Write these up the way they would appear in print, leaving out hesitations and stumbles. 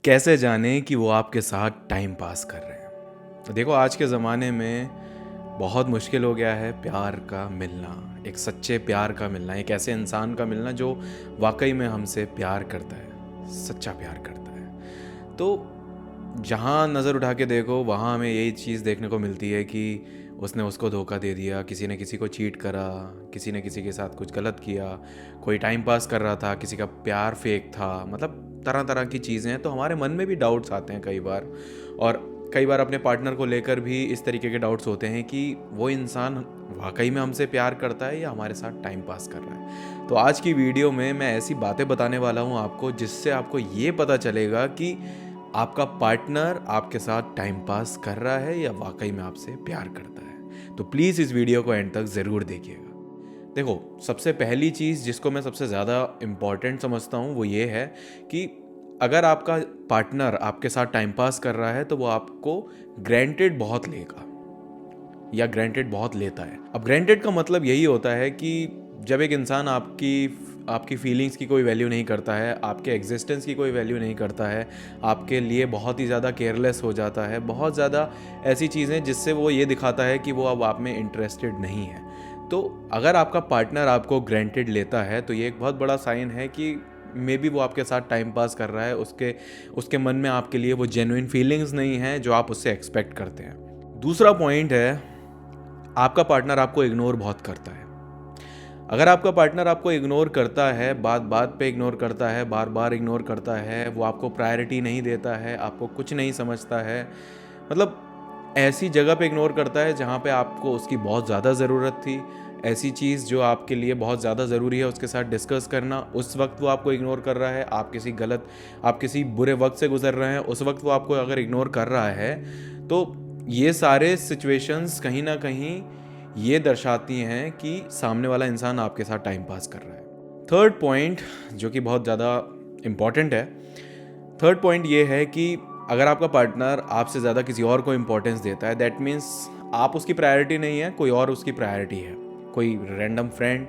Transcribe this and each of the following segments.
कैसे जानें कि वो आपके साथ टाइम पास कर रहे हैं। तो देखो, आज के ज़माने में बहुत मुश्किल हो गया है प्यार का मिलना, एक सच्चे प्यार का मिलना, एक ऐसे इंसान का मिलना जो वाकई में हमसे प्यार करता है, सच्चा प्यार करता है। तो जहाँ नज़र उठा के देखो वहाँ हमें यही चीज़ देखने को मिलती है कि उसने उसको धोखा दे दिया, किसी ने किसी को चीट करा, किसी ने किसी के साथ कुछ गलत किया, कोई टाइम पास कर रहा था, किसी का प्यार फेक था। मतलब तरह तरह की चीज़ें हैं। तो हमारे मन में भी डाउट्स आते हैं कई बार, और कई बार अपने पार्टनर को लेकर भी इस तरीके के डाउट्स होते हैं कि वो इंसान वाकई में हमसे प्यार करता है या हमारे साथ टाइम पास कर रहा है। तो आज की वीडियो में मैं ऐसी बातें बताने वाला हूँ आपको, जिससे आपको ये पता चलेगा कि आपका पार्टनर आपके साथ टाइम पास कर रहा है या वाकई में आपसे प्यार करता है। तो प्लीज़ इस वीडियो को एंड तक ज़रूर देखिएगा। देखो, सबसे पहली चीज़ जिसको मैं सबसे ज़्यादा इम्पॉर्टेंट समझता हूँ वो ये है कि अगर आपका पार्टनर आपके साथ टाइम पास कर रहा है तो वो आपको ग्रांटेड बहुत लेगा या ग्रांटेड बहुत लेता है। अब ग्रांटेड का मतलब यही होता है कि जब एक इंसान आपकी फीलिंग्स की कोई वैल्यू नहीं करता है, आपके एग्जिस्टेंस की कोई वैल्यू नहीं करता है, आपके लिए बहुत ही ज़्यादा केयरलेस हो जाता है, बहुत ज़्यादा ऐसी चीज़ें जिससे वो ये दिखाता है कि वो अब आप में इंटरेस्टेड नहीं है। तो अगर आपका पार्टनर आपको ग्रांटेड लेता है तो ये एक बहुत बड़ा साइन है कि मे बी वो आपके साथ टाइम पास कर रहा है, उसके मन में आपके लिए वो जेन्युइन फीलिंग्स नहीं हैं जो आप उससे एक्सपेक्ट करते हैं। दूसरा पॉइंट है, आपका पार्टनर आपको इग्नोर बहुत करता है। अगर आपका पार्टनर आपको इग्नोर करता है, बात बात पे इग्नोर करता है, बार बार इग्नोर करता है, वो आपको प्रायोरिटी नहीं देता है, आपको कुछ नहीं समझता है, मतलब ऐसी जगह पे इग्नोर करता है जहाँ पे आपको उसकी बहुत ज़्यादा ज़रूरत थी, ऐसी चीज़ जो आपके लिए बहुत ज़्यादा ज़रूरी है उसके साथ डिस्कस करना, उस वक्त वो आपको इग्नोर कर रहा है। आप किसी बुरे वक्त से गुजर रहे हैं, उस वक्त वो आपको अगर इग्नोर कर रहा है तो ये सारे सिचुएशंस कहीं ना कहीं ये दर्शाती हैं कि सामने वाला इंसान आपके साथ टाइम पास कर रहा है। थर्ड पॉइंट जो कि बहुत ज़्यादा इम्पॉर्टेंट है, थर्ड पॉइंट ये है कि अगर आपका पार्टनर आपसे ज़्यादा किसी और को इम्पोर्टेंस देता है, दैट मीन्स आप उसकी प्रायोरिटी नहीं है, कोई और उसकी प्रायोरिटी है। कोई रैंडम फ्रेंड,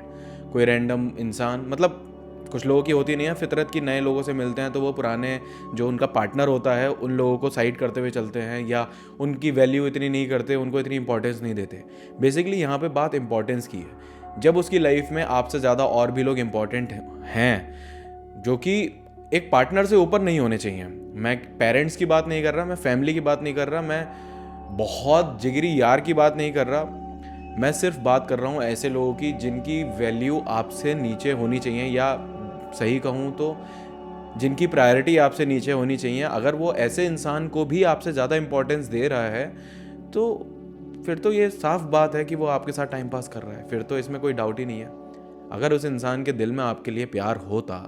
कोई रैंडम इंसान, मतलब कुछ लोगों की होती नहीं है फितरत की, नए लोगों से मिलते हैं तो वो पुराने जो उनका पार्टनर होता है उन लोगों को साइड करते हुए चलते हैं या उनकी वैल्यू इतनी नहीं करते, उनको इतनी इंपॉर्टेंस नहीं देते। बेसिकली यहाँ पे बात इंपॉर्टेंस की है। जब उसकी लाइफ में आपसे ज़्यादा और भी लोग इम्पॉर्टेंट हैं जो कि एक पार्टनर से ऊपर नहीं होने चाहिए। मैं पेरेंट्स की बात नहीं कर रहा, मैं फैमिली की बात नहीं कर रहा, मैं बहुत जिगरी यार की बात नहीं कर रहा, मैं सिर्फ बात कर रहा हूँ ऐसे लोगों की जिनकी वैल्यू आपसे नीचे होनी चाहिए, या सही कहूँ तो जिनकी प्रायोरिटी आपसे नीचे होनी चाहिए। अगर वो ऐसे इंसान को भी आपसे ज़्यादा इंपॉर्टेंस दे रहा है तो फिर तो ये साफ बात है कि वो आपके साथ टाइम पास कर रहा है, फिर तो इसमें कोई डाउट ही नहीं है। अगर उस इंसान के दिल में आपके लिए प्यार होता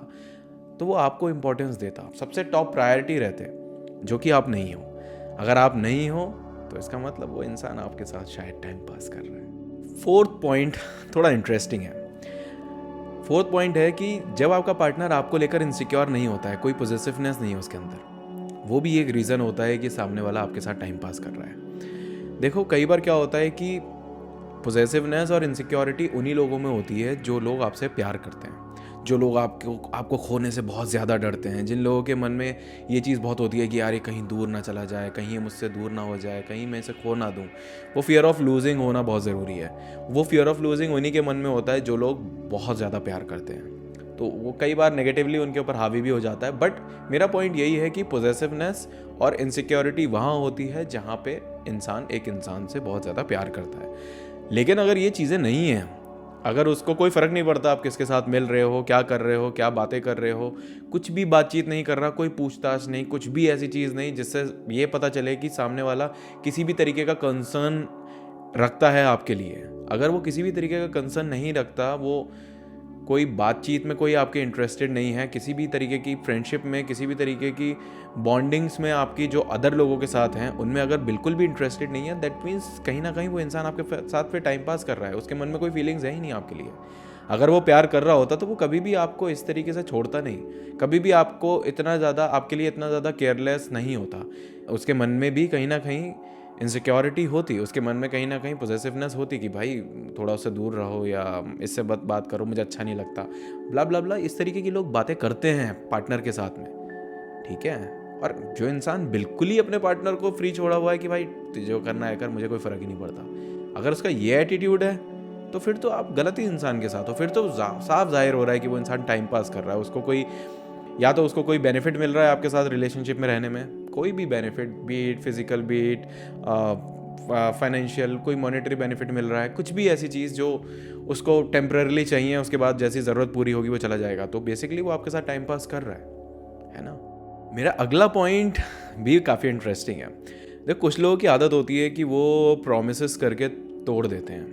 तो वो आपको इंपॉर्टेंस देता, सबसे टॉप प्रायोरिटी रहते, जो कि आप नहीं हो। अगर आप नहीं हो तो इसका मतलब वो इंसान आपके साथ शायद टाइम पास कर रहा है। फोर्थ पॉइंट थोड़ा इंटरेस्टिंग है। फोर्थ पॉइंट है कि जब आपका पार्टनर आपको लेकर इनसिक्योर नहीं होता है, कोई पॉजिटिवनेस नहीं है उसके अंदर, वो भी एक रीज़न होता है कि सामने वाला आपके साथ टाइम पास कर रहा है। देखो, कई बार क्या होता है कि पॉजिटिवनेस और इनसिक्योरिटी उन्हीं लोगों में होती है जो लोग आपसे प्यार करते हैं, जो लोग आपको खोने से बहुत ज़्यादा डरते हैं, जिन लोगों के मन में ये चीज़ बहुत होती है कि यार ये कहीं दूर ना चला जाए, कहीं ये मुझसे दूर ना हो जाए, कहीं मैं इसे खो ना दूँ। वो फियर ऑफ लूजिंग होना बहुत ज़रूरी है। वो फियर ऑफ लूजिंग उन्हीं के मन में होता है जो लोग बहुत ज़्यादा प्यार करते हैं, तो वो कई बार नेगेटिवली उनके ऊपर हावी भी हो जाता है। बट मेरा पॉइंट यही है कि पॉजिटिवनेस और इनसिक्योरिटी वहाँ होती है जहाँ पे इंसान एक इंसान से बहुत ज़्यादा प्यार करता है। लेकिन अगर ये चीज़ें नहीं हैं, अगर उसको कोई फ़र्क नहीं पड़ता आप किसके साथ मिल रहे हो, क्या कर रहे हो, क्या बातें कर रहे हो, कुछ भी बातचीत नहीं कर रहा, कोई पूछताछ नहीं, कुछ भी ऐसी चीज़ नहीं जिससे ये पता चले कि सामने वाला किसी भी तरीके का कंसर्न रखता है आपके लिए, अगर वो किसी भी तरीके का कंसर्न नहीं रखता, वो कोई बातचीत में कोई आपके इंटरेस्टेड नहीं है, किसी भी तरीके की फ्रेंडशिप में, किसी भी तरीके की बॉन्डिंग्स में आपकी जो अदर लोगों के साथ हैं उनमें अगर बिल्कुल भी इंटरेस्टेड नहीं है, दैट मीन्स कहीं ना कहीं वो इंसान आपके साथ पे टाइम पास कर रहा है, उसके मन में कोई फीलिंग्स है ही नहीं आपके लिए। अगर वो प्यार कर रहा होता तो वो कभी भी आपको इस तरीके से छोड़ता नहीं, कभी भी आपको इतना ज़्यादा, आपके लिए इतना ज़्यादा केयरलेस नहीं होता। उसके मन में भी कहीं ना कहीं इनसिक्योरिटी होती, उसके मन में कहीं ना कहीं पॉजिटिवनेस होती कि भाई थोड़ा उससे दूर रहो या इससे बात करो, मुझे अच्छा नहीं लगता, ब्ला ब्ला ब्ला, इस तरीके की लोग बातें करते हैं पार्टनर के साथ में। ठीक है, और जो इंसान बिल्कुल ही अपने पार्टनर को फ्री छोड़ा हुआ है कि भाई तुझे जो करना है कर, मुझे कोई फ़र्क ही नहीं पड़ता, अगर उसका ये एटीट्यूड है तो फिर तो आप गलत ही इंसान के साथ हो। फिर तो साफ जाहिर हो रहा है कि वो इंसान टाइम पास कर रहा है, उसको कोई, या तो उसको कोई बेनिफिट मिल रहा है आपके साथ रिलेशनशिप में रहने में, कोई भी benefit, be it physical, be it financial, कोई मॉनेटरी बेनिफिट मिल रहा है, कुछ भी ऐसी चीज़ जो उसको टेम्पररीली चाहिए, उसके बाद जैसी ज़रूरत पूरी होगी वो चला जाएगा, तो बेसिकली वो आपके साथ टाइम पास कर रहा है ना। मेरा अगला पॉइंट भी काफ़ी इंटरेस्टिंग है। देखो, कुछ लोगों की आदत होती है कि वो प्रॉमिसेस करके तोड़ देते हैं।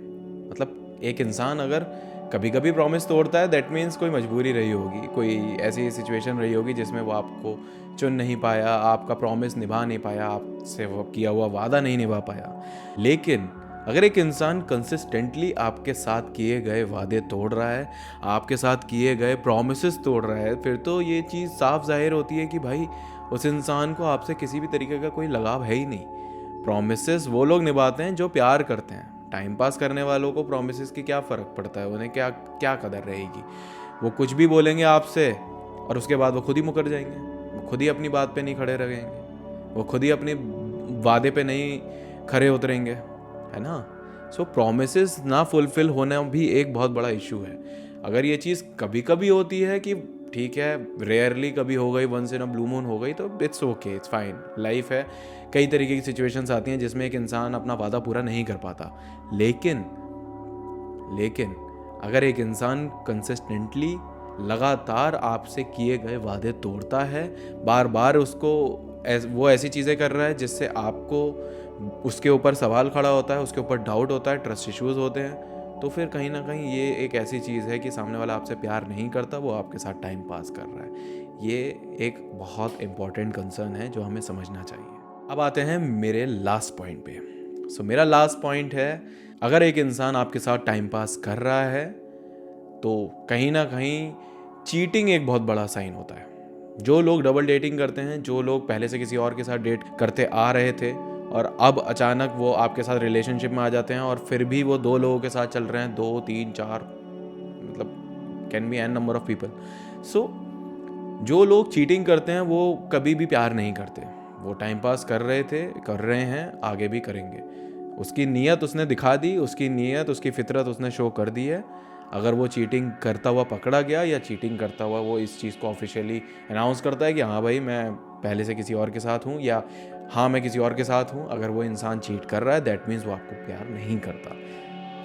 मतलब एक इंसान अगर कभी कभी प्रॉमिस तोड़ता है, दैट मीन्स कोई मजबूरी रही होगी, कोई ऐसी सिचुएशन रही होगी जिसमें वो आपको चुन नहीं पाया, आपका प्रॉमिस निभा नहीं पाया, आपसे वो किया हुआ वादा नहीं निभा पाया। लेकिन अगर एक इंसान कंसिस्टेंटली आपके साथ किए गए वादे तोड़ रहा है, आपके साथ किए गए प्रॉमिसेस तोड़ रहा है, फिर तो ये चीज़ साफ जाहिर होती है कि भाई उस इंसान को आपसे किसी भी तरीके का कोई लगाव है ही नहीं। प्रॉमिसेस वो लोग निभाते हैं जो प्यार करते हैं। टाइम पास करने वालों को प्रॉमिसेस की क्या फ़र्क पड़ता है, उन्हें क्या क्या कदर रहेगी। वो कुछ भी बोलेंगे आपसे और उसके बाद वो खुद ही मुकर जाएंगे, वो खुद ही अपनी बात पे नहीं खड़े रहेंगे, वो खुद ही अपने वादे पे नहीं खड़े उतरेंगे, है ना। सो प्रॉमिसेस ना फुलफिल होना भी एक बहुत बड़ा इशू है। अगर ये चीज़ कभी कभी होती है कि ठीक है, रेयरली कभी हो गई, once in a blue moon हो गई, तो it's okay, it's fine, life है। कई तरीके की सिचुएशंस आती हैं जिसमें एक इंसान अपना वादा पूरा नहीं कर पाता। लेकिन अगर एक इंसान कंसिस्टेंटली लगातार आपसे किए गए वादे तोड़ता है, बार बार उसको वो ऐसी चीज़ें कर रहा है जिससे आपको उसके ऊपर सवाल खड़ा होता है, उसके ऊपर डाउट होता है, ट्रस्ट इश्यूज होते हैं, तो फिर कहीं ना कहीं ये एक ऐसी चीज़ है कि सामने वाला आपसे प्यार नहीं करता, वो आपके साथ टाइम पास कर रहा है। ये एक बहुत इम्पॉर्टेंट कंसर्न है जो हमें समझना चाहिए। अब आते हैं मेरे लास्ट पॉइंट पे। सो मेरा लास्ट पॉइंट है, अगर एक इंसान आपके साथ टाइम पास कर रहा है तो कहीं ना कहीं चीटिंग एक बहुत बड़ा साइन होता है। जो लोग डबल डेटिंग करते हैं, जो लोग पहले से किसी और के साथ डेट करते आ रहे थे और अब अचानक वो आपके साथ रिलेशनशिप में आ जाते हैं और फिर भी वो 2 लोगों के साथ चल रहे हैं, 2 3 4, मतलब can be n number of people. So जो लोग चीटिंग करते हैं वो कभी भी प्यार नहीं करते। वो टाइम पास कर रहे थे, कर रहे हैं, आगे भी करेंगे। उसकी नीयत उसने दिखा दी, उसकी नीयत, उसकी फितरत उसने शो कर दी है। अगर वो चीटिंग करता हुआ पकड़ा गया या चीटिंग करता हुआ वो इस चीज़ को ऑफिशियली अनाउंस करता है कि हाँ भाई मैं पहले से किसी और के साथ हूँ, या हाँ मैं किसी और के साथ हूँ, अगर वो इंसान चीट कर रहा है, दैट मीन्स वो आपको प्यार नहीं करता।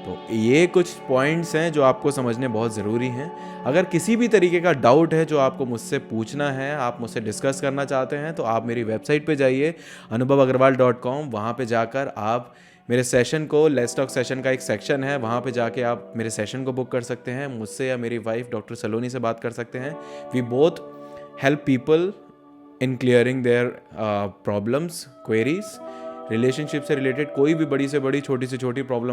तो ये कुछ पॉइंट्स हैं जो आपको समझने बहुत ज़रूरी हैं। अगर किसी भी तरीके का डाउट है जो आपको मुझसे पूछना है, आप मुझसे डिस्कस करना चाहते हैं, तो आप मेरी वेबसाइट पे जाइए anubhavagarwal.com। वहाँ पे जाकर आप मेरे सेशन को, लेट्स टॉक सेशन का एक सेक्शन है, वहाँ पे जाके आप मेरे सेशन को बुक कर सकते हैं। मुझसे या मेरी वाइफ डॉक्टर सलोनी से बात कर सकते हैं। We both help people in clearing their problems, queries, relationship से रिलेटेड कोई भी बड़ी से बड़ी, छोटी से छोटी प्रॉब्लम